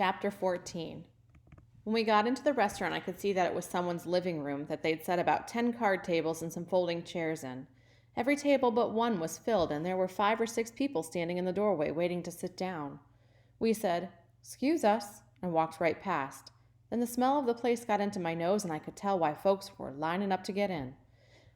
Chapter 14. When we got into the restaurant, I could see that it was someone's living room that they'd set about 10 card tables and some folding chairs in. Every table but one was filled, and there were 5 or 6 people standing in the doorway waiting to sit down. We said, "Excuse us," and walked right past. Then the smell of the place got into my nose, and I could tell why folks were lining up to get in.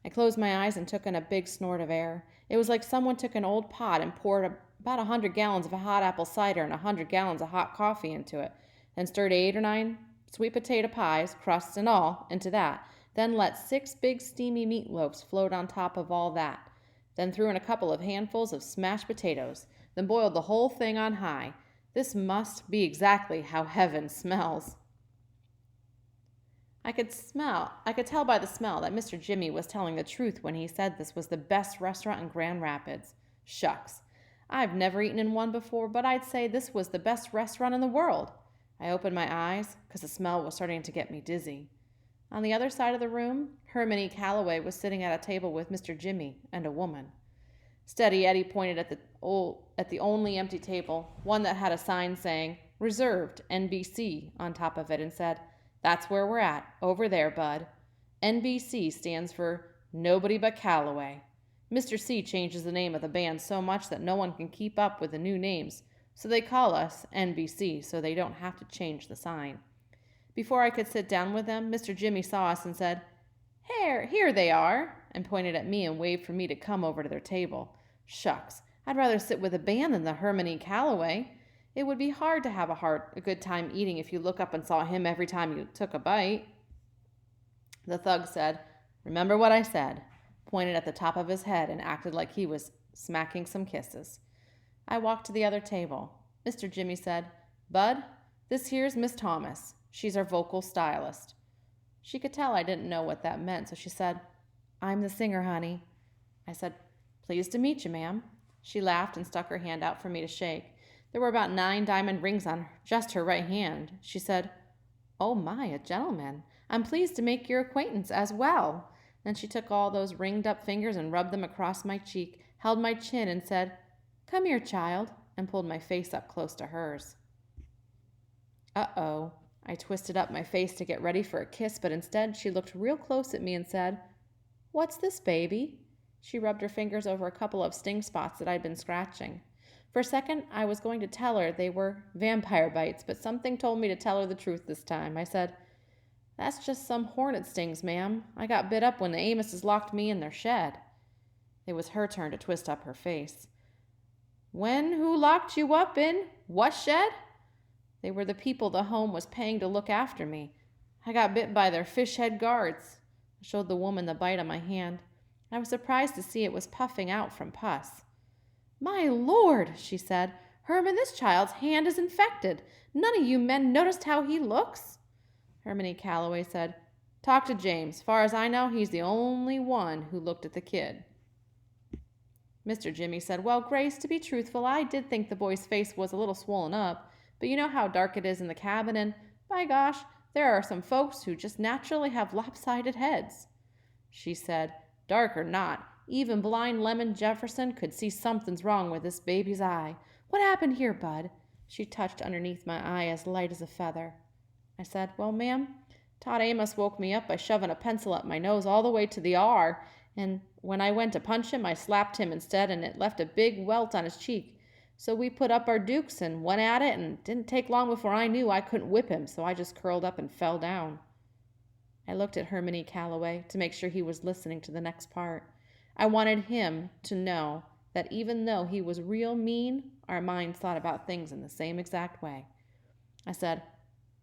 I closed my eyes and took in a big snort of air. It was like someone took an old pot and poured about 100 gallons of hot apple cider and 100 gallons of hot coffee into it, then stirred 8 or 9 sweet potato pies, crusts and all, into that, then let 6 big steamy meatloaves float on top of all that, then threw in a couple of handfuls of smashed potatoes, then boiled the whole thing on high. This must be exactly how heaven smells. I could tell by the smell that Mr. Jimmy was telling the truth when he said this was the best restaurant in Grand Rapids. Shucks. I've never eaten in one before, but I'd say this was the best restaurant in the world. I opened my eyes, because the smell was starting to get me dizzy. On the other side of the room, Hermione Calloway was sitting at a table with Mr. Jimmy and a woman. Steady Eddie pointed at the only empty table, one that had a sign saying, "Reserved, NBC," on top of it, and said, "That's where we're at, over there, bud. NBC stands for Nobody But Calloway. Mr. C changes the name of the band so much that no one can keep up with the new names, so they call us NBC so they don't have to change the sign." Before I could sit down with them, Mr. Jimmy saw us and said, Here they are," and pointed at me and waved for me to come over to their table. Shucks, I'd rather sit with a band than the Hermione Calloway. It would be hard to have a good time eating if you look up and saw him every time you took a bite. The thug said, "Remember what I said," pointed at the top of his head, and acted like he was smacking some kisses. I walked to the other table. Mr. Jimmy said, "Bud, this here's Miss Thomas. She's our vocal stylist." She could tell I didn't know what that meant, so she said, "I'm the singer, honey." I said, "Pleased to meet you, ma'am." She laughed and stuck her hand out for me to shake. There were about 9 diamond rings on just her right hand. She said, "Oh my, a gentleman. I'm pleased to make your acquaintance as well." Then she took all those ringed-up fingers and rubbed them across my cheek, held my chin, and said, "Come here, child," and pulled my face up close to hers. Uh-oh. I twisted up my face to get ready for a kiss, but instead she looked real close at me and said, "What's this, baby?" She rubbed her fingers over a couple of sting spots that I'd been scratching. For a second, I was going to tell her they were vampire bites, but something told me to tell her the truth this time. I said, "That's just some hornet stings, ma'am. I got bit up when the Amoses locked me in their shed." It was her turn to twist up her face. Who locked you up in what shed?" "They were the people the home was paying to look after me. I got bit by their fish head guards." I showed the woman the bite on my hand. I was surprised to see it was puffing out from pus. "My Lord," she said, "Herman, this child's hand is infected. None of you men noticed how he looks?" Hermione Calloway said, "Talk to James. Far as I know, he's the only one who looked at the kid." Mr. Jimmy said, "Well, Grace, to be truthful, I did think the boy's face was a little swollen up. But you know how dark it is in the cabin, and, by gosh, there are some folks who just naturally have lopsided heads." She said, "Dark or not, even blind Lemon Jefferson could see something's wrong with this baby's eye. What happened here, Bud?" She touched underneath my eye as light as a feather. I said, "Well, ma'am, Todd Amos woke me up by shoving a pencil up my nose all the way to the R, and when I went to punch him, I slapped him instead, and it left a big welt on his cheek. So we put up our dukes and went at it, and it didn't take long before I knew I couldn't whip him, so I just curled up and fell down." I looked at Hermione Calloway to make sure he was listening to the next part. I wanted him to know that even though he was real mean, our minds thought about things in the same exact way. I said,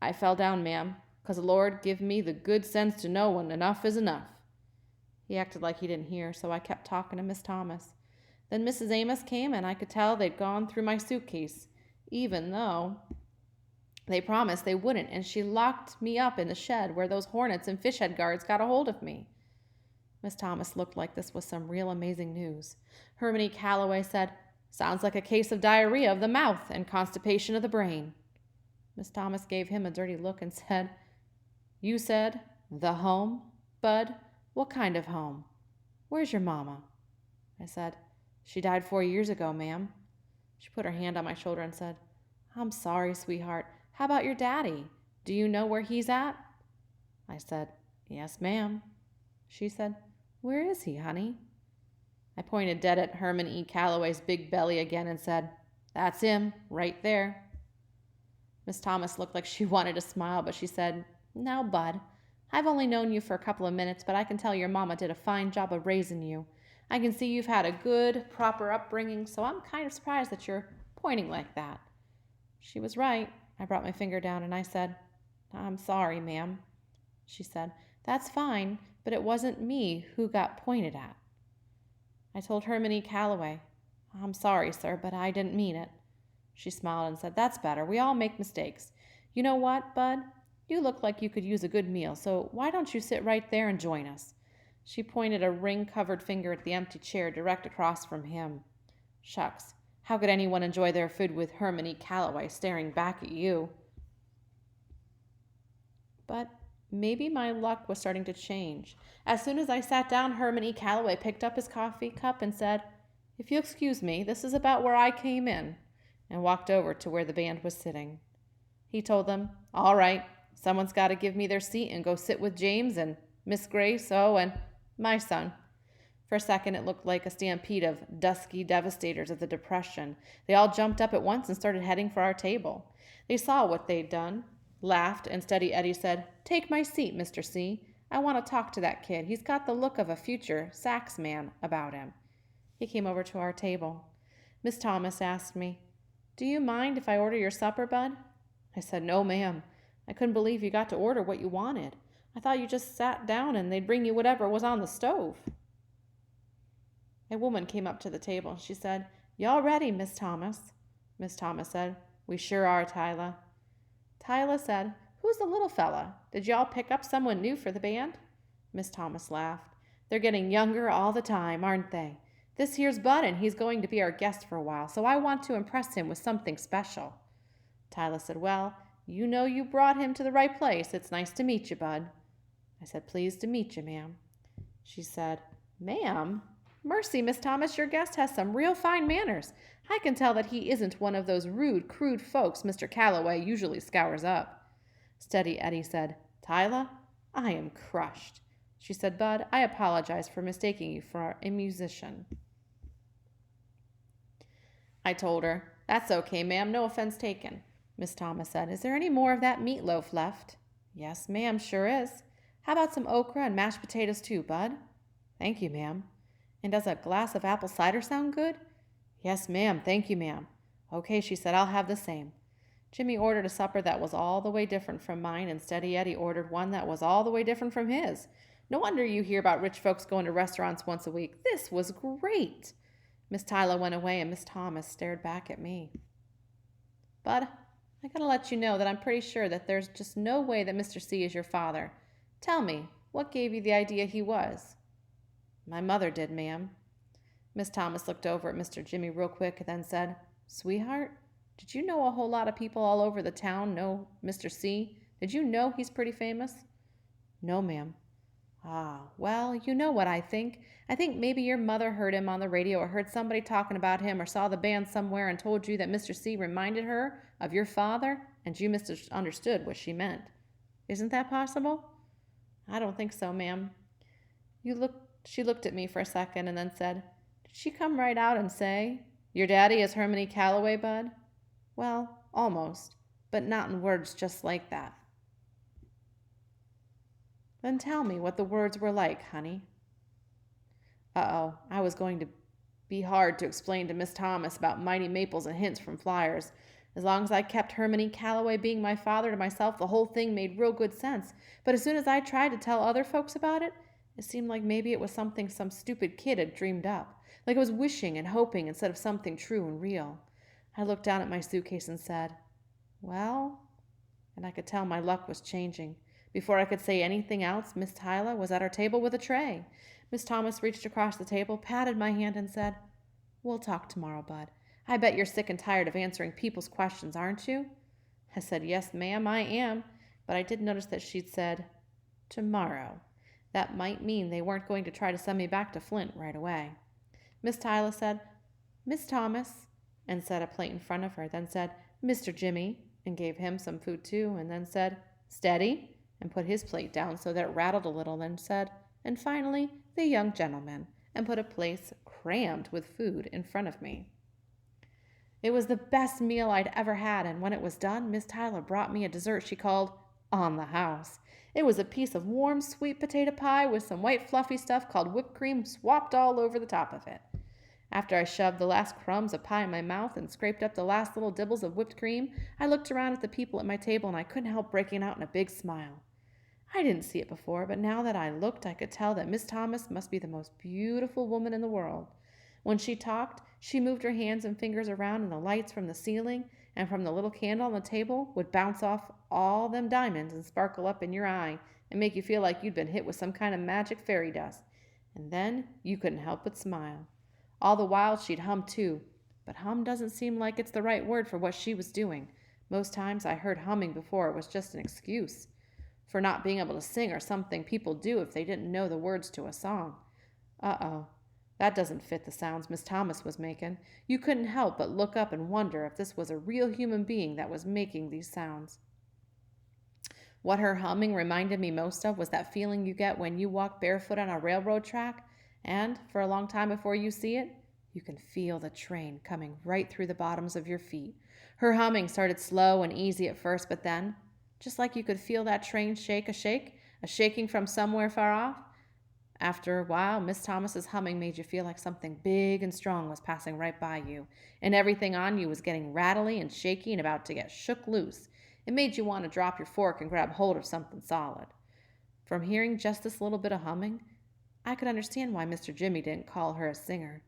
"I fell down, ma'am, 'cause the Lord give me the good sense to know when enough is enough." He acted like he didn't hear, so I kept talking to Miss Thomas. Then Mrs. Amos came, and I could tell they'd gone through my suitcase, even though they promised they wouldn't, and she locked me up in the shed where those hornets and fish head guards got a hold of me. Miss Thomas looked like this was some real amazing news. Hermione Calloway said, "Sounds like a case of diarrhea of the mouth and constipation of the brain." Miss Thomas gave him a dirty look and said, "You said, the home? Bud, what kind of home? Where's your mama?" I said, "She died 4 years ago, ma'am." She put her hand on my shoulder and said, "I'm sorry, sweetheart. How about your daddy? Do you know where he's at? I said, Yes, ma'am. She said, Where is he, honey? I pointed dead at Herman E. Calloway's big belly again and said, That's him, right there. Miss Thomas looked like she wanted to smile, but she said, Now, Bud, I've only known you for a couple of minutes, but I can tell your mama did a fine job of raising you. I can see you've had a good, proper upbringing, so I'm kind of surprised that you're pointing like that. She was right. I brought my finger down and I said, I'm sorry, ma'am. She said, That's fine, but it wasn't me who got pointed at. I told Herman E. Calloway, I'm sorry, sir, but I didn't mean it. She smiled and said, That's better. We all make mistakes. You know what, Bud? You look like you could use a good meal, so why don't you sit right there and join us? She pointed a ring-covered finger at the empty chair direct across from him. Shucks, how could anyone enjoy their food with Herman E. Calloway staring back at you? But maybe my luck was starting to change. As soon as I sat down, Herman E. Calloway picked up his coffee cup and said, If you'll excuse me, this is about where I came in, and walked over to where the band was sitting. He told them, All right, someone's got to give me their seat and go sit with James and Miss Grace, and my son. For a second, it looked like a stampede of dusky devastators of the Depression. They all jumped up at once and started heading for our table. They saw what they'd done, laughed, and Steady Eddie said, Take my seat, Mr. C. I want to talk to that kid. He's got the look of a future sax man about him. He came over to our table. Miss Thomas asked me, Do you mind if I order your supper, Bud? I said, No, ma'am. I couldn't believe you got to order what you wanted. I thought you just sat down and they'd bring you whatever was on the stove. A woman came up to the table. She said, Y'all ready, Miss Thomas? Miss Thomas said, We sure are, Tyla. Tyla said, Who's the little fella? Did y'all pick up someone new for the band? Miss Thomas laughed. They're getting younger all the time, aren't they? This here's Bud, and he's going to be our guest for a while, so I want to impress him with something special. Tyla said, Well, you know you brought him to the right place. It's nice to meet you, Bud. I said, Pleased to meet you, ma'am. She said, Ma'am? Mercy, Miss Thomas, your guest has some real fine manners. I can tell that he isn't one of those rude, crude folks Mr. Calloway usually scours up. Steady Eddie said, Tyla, I am crushed. She said, Bud, I apologize for mistaking you for a musician. I told her, That's okay, ma'am, no offense taken. Miss Thomas said, Is there any more of that meatloaf left? Yes, ma'am, sure is. How about some okra and mashed potatoes too, Bud? Thank you, ma'am. And does a glass of apple cider sound good? Yes, ma'am, thank you, ma'am. Okay, she said, I'll have the same. Jimmy ordered a supper that was all the way different from mine, and Steady Eddie ordered one that was all the way different from his. No wonder you hear about rich folks going to restaurants once a week. This was great. Miss Tyla went away, and Miss Thomas stared back at me. Bud, I gotta let you know that I'm pretty sure that there's just no way that Mr. C is your father. Tell me, what gave you the idea he was? My mother did, ma'am. Miss Thomas looked over at Mr. Jimmy real quick and then said, Sweetheart, did you know a whole lot of people all over the town know Mr. C? Did you know he's pretty famous? No, ma'am. Ah, well, you know what I think. I think maybe your mother heard him on the radio or heard somebody talking about him or saw the band somewhere and told you that Mr. C reminded her of your father and you misunderstood what she meant. Isn't that possible? I don't think so, ma'am. She looked at me for a second and then said, Did she come right out and say, Your daddy is Herman E. Calloway, Bud? Well, almost, but not in words just like that. Then tell me what the words were like, honey. Uh-oh, I was going to be hard to explain to Miss Thomas about mighty maples and hints from flyers. As long as I kept Herman E. Calloway being my father to myself, the whole thing made real good sense. But as soon as I tried to tell other folks about it, it seemed like maybe it was something some stupid kid had dreamed up. Like it was wishing and hoping instead of something true and real. I looked down at my suitcase and said, Well? And I could tell my luck was changing. Before I could say anything else, Miss Tyla was at our table with a tray. Miss Thomas reached across the table, patted my hand, and said, We'll talk tomorrow, Bud. I bet you're sick and tired of answering people's questions, aren't you? I said, Yes, ma'am, I am. But I did notice that she'd said, Tomorrow. That might mean they weren't going to try to send me back to Flint right away. Miss Tyla said, Miss Thomas, and set a plate in front of her, then said, Mr. Jimmy, and gave him some food too, and then said, "Steady," and put his plate down so that it rattled a little, then said, and finally, "The young gentleman," and put a place crammed with food in front of me. It was the best meal I'd ever had, and when it was done, Miss Tyler brought me a dessert she called "on the house." It was a piece of warm sweet potato pie with some white fluffy stuff called whipped cream swapped all over the top of it. After I shoved the last crumbs of pie in my mouth and scraped up the last little dibbles of whipped cream, I looked around at the people at my table and I couldn't help breaking out in a big smile. I didn't see it before, but now that I looked, I could tell that Miss Thomas must be the most beautiful woman in the world. When she talked, she moved her hands and fingers around, and the lights from the ceiling and from the little candle on the table would bounce off all them diamonds and sparkle up in your eye and make you feel like you'd been hit with some kind of magic fairy dust. And then you couldn't help but smile. All the while she'd hum too, but hum doesn't seem like it's the right word for what she was doing. Most times I heard humming before it was just an excuse for not being able to sing, or something people do if they didn't know the words to a song. Uh-oh, that doesn't fit the sounds Miss Thomas was making. You couldn't help but look up and wonder if this was a real human being that was making these sounds. What her humming reminded me most of was that feeling you get when you walk barefoot on a railroad track, and for a long time before you see it, you can feel the train coming right through the bottoms of your feet. Her humming started slow and easy at first, but then, just like you could feel that train shake, a shaking from somewhere far off, after a while, Miss Thomas's humming made you feel like something big and strong was passing right by you, and everything on you was getting rattly and shaky and about to get shook loose. It made you want to drop your fork and grab hold of something solid. From hearing just this little bit of humming, I could understand why Mr. Jimmy didn't call her a singer.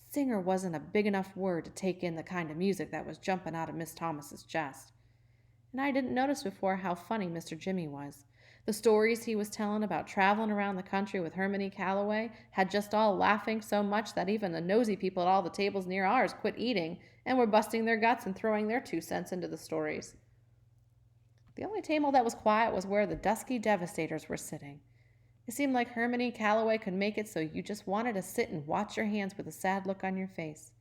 Singer wasn't a big enough word to take in the kind of music that was jumping out of Miss Thomas's chest. And I didn't notice before how funny Mr. Jimmy was. The stories he was telling about traveling around the country with Hermione Calloway had just all laughing so much that even the nosy people at all the tables near ours quit eating and were busting their guts and throwing their 2 cents into the stories. The only table that was quiet was where the dusky devastators were sitting. It seemed like Hermione Calloway could make it so you just wanted to sit and watch your hands with a sad look on your face.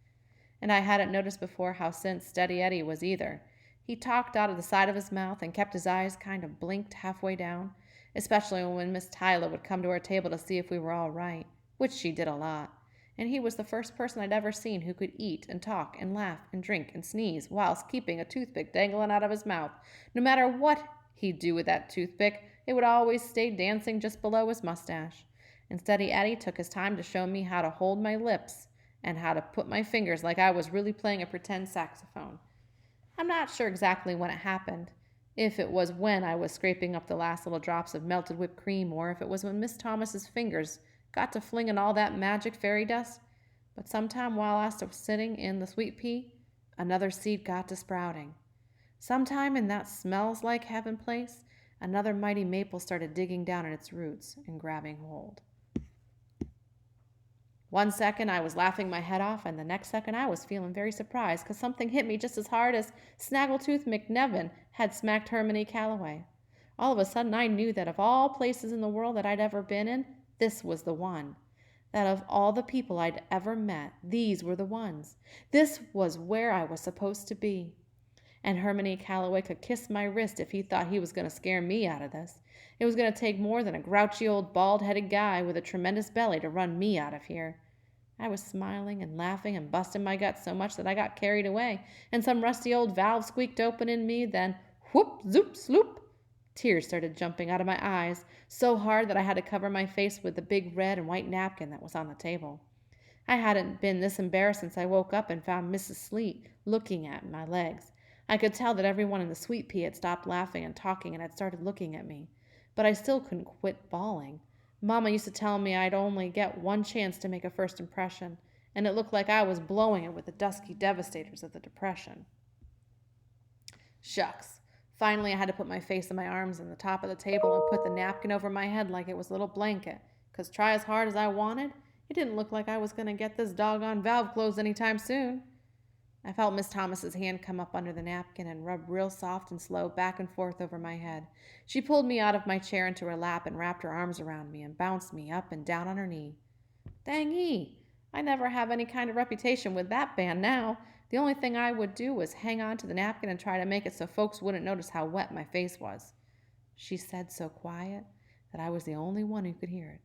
And I hadn't noticed before how Steady Eddie was either. He talked out of the side of his mouth and kept his eyes kind of blinked halfway down, especially when Miss Tyler would come to our table to see if we were all right, which she did a lot. And he was the first person I'd ever seen who could eat and talk and laugh and drink and sneeze whilst keeping a toothpick dangling out of his mouth. No matter what he'd do with that toothpick, it would always stay dancing just below his mustache. And Steady Eddie took his time to show me how to hold my lips and how to put my fingers like I was really playing a pretend saxophone. I'm not sure exactly when it happened, if it was when I was scraping up the last little drops of melted whipped cream, or if it was when Miss Thomas's fingers got to flinging all that magic fairy dust. But sometime while I was sitting in the sweet pea, another seed got to sprouting. Sometime in that smells like heaven place, another mighty maple started digging down at its roots and grabbing hold. 1 second I was laughing my head off, and the next second I was feeling very surprised because something hit me just as hard as Snaggletooth McNevin had smacked Hermione Calloway. All of a sudden I knew that of all places in the world that I'd ever been in, this was the one. That of all the people I'd ever met, these were the ones. This was where I was supposed to be. And Hermione Calloway could kiss my wrist if he thought he was going to scare me out of this. It was going to take more than a grouchy old bald-headed guy with a tremendous belly to run me out of here. I was smiling and laughing and busting my guts so much that I got carried away, and some rusty old valve squeaked open in me, then whoop, zoop, sloop. Tears started jumping out of my eyes, so hard that I had to cover my face with the big red and white napkin that was on the table. I hadn't been this embarrassed since I woke up and found Mrs. Sleet looking at my legs. I could tell that everyone in the sweet pea had stopped laughing and talking and had started looking at me. But I still couldn't quit bawling. Mama used to tell me I'd only get one chance to make a first impression, and it looked like I was blowing it with the dusky devastators of the Depression. Shucks. Finally, I had to put my face in my arms on the top of the table and put the napkin over my head like it was a little blanket, 'cause try as hard as I wanted, it didn't look like I was going to get this doggone valve closed any time soon. I felt Miss Thomas's hand come up under the napkin and rub real soft and slow back and forth over my head. She pulled me out of my chair into her lap and wrapped her arms around me and bounced me up and down on her knee. Dang-ee, I never have any kind of reputation with that band now. The only thing I would do was hang on to the napkin and try to make it so folks wouldn't notice how wet my face was. She said so quiet that I was the only one who could hear it.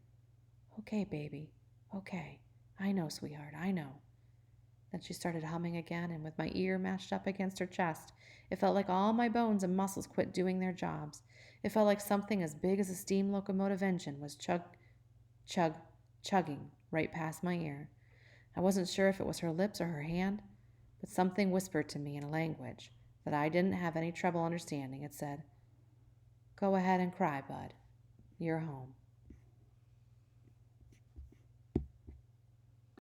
Okay, baby. Okay. I know, sweetheart. I know. Then she started humming again, and with my ear mashed up against her chest, it felt like all my bones and muscles quit doing their jobs. It felt like something as big as a steam locomotive engine was chugging right past my ear. I wasn't sure if it was her lips or her hand, but something whispered to me in a language that I didn't have any trouble understanding. It said, "Go ahead and cry, bud. You're home."